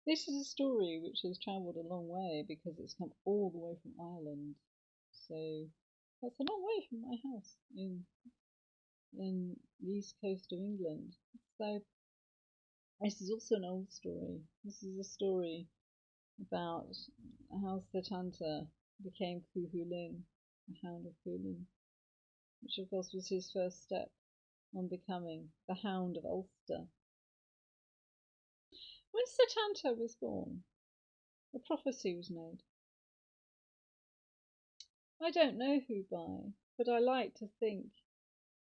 This is a story which has travelled a long way because it's come all the way from Ireland. So that's a long way from my house in the east coast of England. So this is also an old story. This is a story about how Setanta became Cuchulainn, the Hound of Cuchulainn, which of course was his first step on becoming the Hound of Ulster. When Setanta was born, a prophecy was made. I don't know who by, but I like to think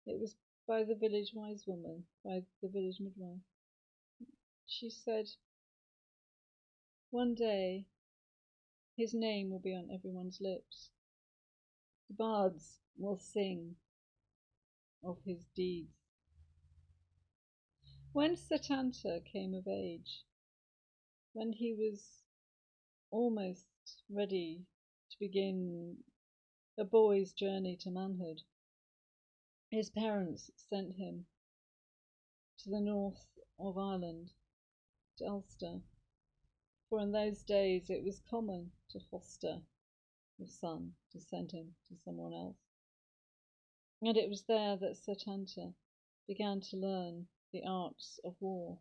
it was by the village wise woman, by the village midwife. She said, one day his name will be on everyone's lips. The bards will sing of his deeds. When Setanta came of age, when he was almost ready to begin a boy's journey to manhood, his parents sent him to the north of Ireland, to Ulster, for in those days it was common to foster a son, to send him to someone else. And it was there that Setanta began to learn the arts of war.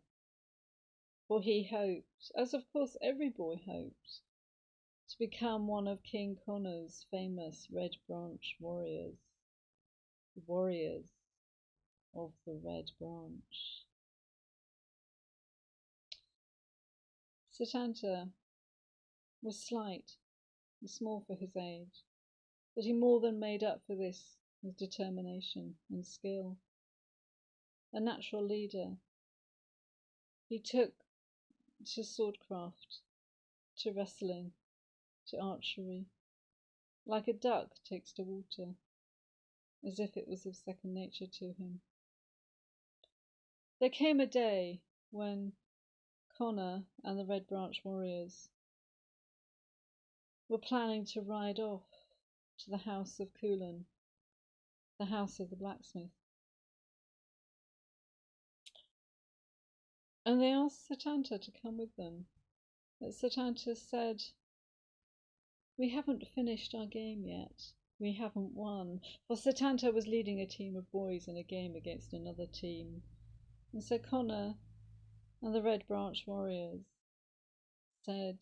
For he hoped, as of course every boy hoped, to become one of King Connor's famous Red Branch warriors, the warriors of the Red Branch. Setanta was slight and small for his age, but he more than made up for this with determination and skill. A natural leader, he took to swordcraft, to wrestling, to archery, like a duck takes to water, as if it was of second nature to him. There came a day when Connor and the Red Branch warriors were planning to ride off to the house of Cuchulainn, the house of the blacksmith. And they asked Setanta to come with them. But Setanta said, we haven't finished our game yet. We haven't won. For Setanta was leading a team of boys in a game against another team. And so Connor and the Red Branch warriors said,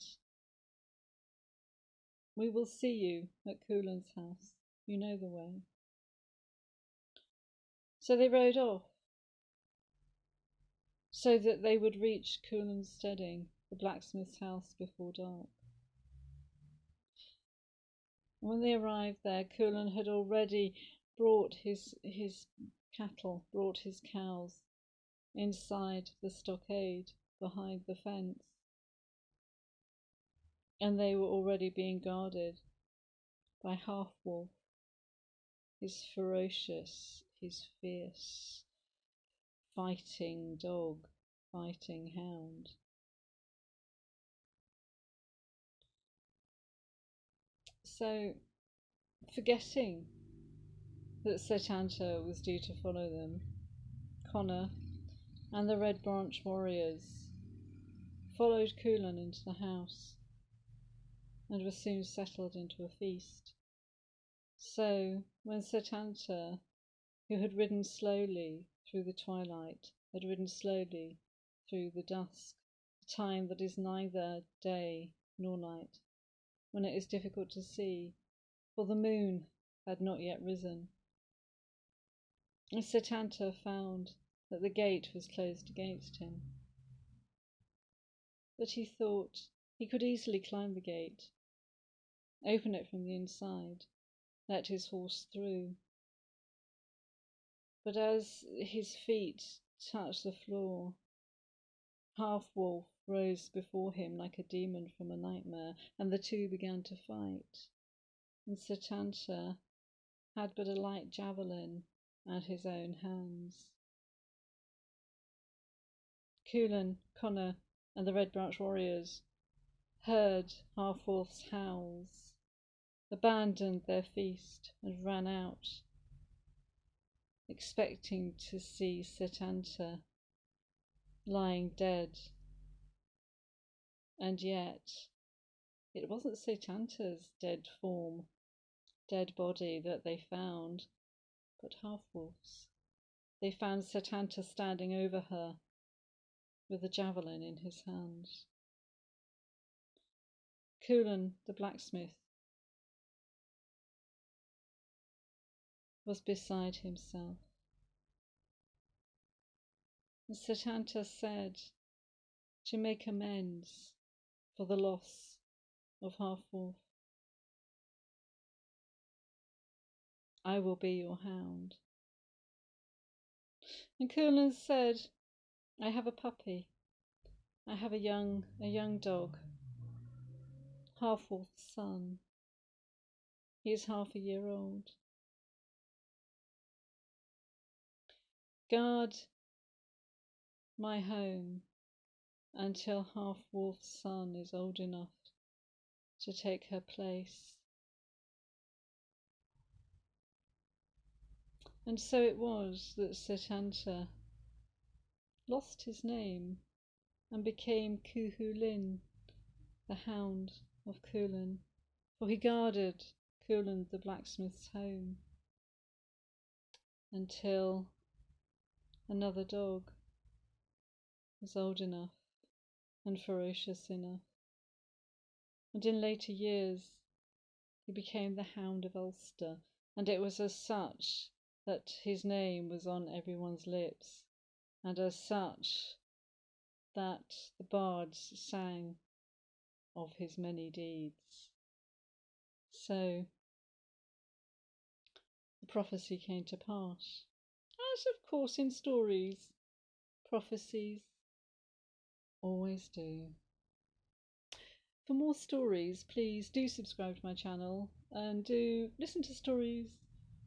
we will see you at Cuchulainn's house. You know the way. So they rode off, so that they would reach Cuchulainn's steading, the blacksmith's house, before dark. When they arrived there, Cuchulainn had already brought his cattle, brought his cows inside the stockade, behind the fence, and they were already being guarded by Half-Wolf, his ferocious, his fierce, fighting dog, fighting hound. So, forgetting that Setanta was due to follow them, Connor and the Red Branch warriors followed Cuchulainn into the house and were soon settled into a feast. So, when Setanta, who had ridden slowly through the twilight, had ridden slowly through the dusk, a time that is neither day nor night, when it is difficult to see, for the moon had not yet risen, Setanta found that the gate was closed against him. But he thought he could easily climb the gate, open it from the inside, let his horse through. But as his feet touched the floor, Half-Wolf rose before him like a demon from a nightmare, and the two began to fight. And Setanta had but a light javelin at his own hands. Cuchulainn, Connor, and the Red Branch warriors heard Half-Wolf's howls, abandoned their feast, and ran out, expecting to see Setanta lying dead And yet, it wasn't Setanta's dead body that they found, but Half-Wolf's. They found Setanta standing over her with a javelin in his hand. Culan, the blacksmith, was beside himself. And Setanta said, to make amends for the loss of Half-Wolf, I will be your hound. And Culan said, I have a puppy. I have a young dog, Half-Wolf's son. He is half a year old. Guard my home until Half-Wolf's son is old enough to take her place. And so it was that Setanta lost his name and became Cuchulainn, the Hound of Culan, for he guarded Culan the blacksmith's home until another dog was old enough and ferocious enough. And in later years he became the Hound of Ulster, and it was as such that his name was on everyone's lips, and as such that the bards sang of his many deeds. So the prophecy came to pass, as of course in stories, prophecies always do. For more stories, please do subscribe to my channel and do listen to stories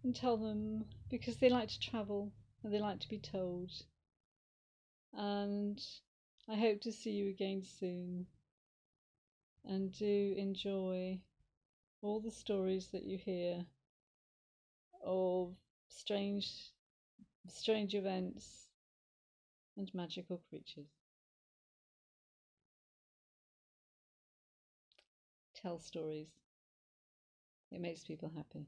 and tell them, because they like to travel and they like to be told. And I hope to see you again soon, and do enjoy all the stories that you hear of strange events and magical creatures. Tell stories. It makes people happy.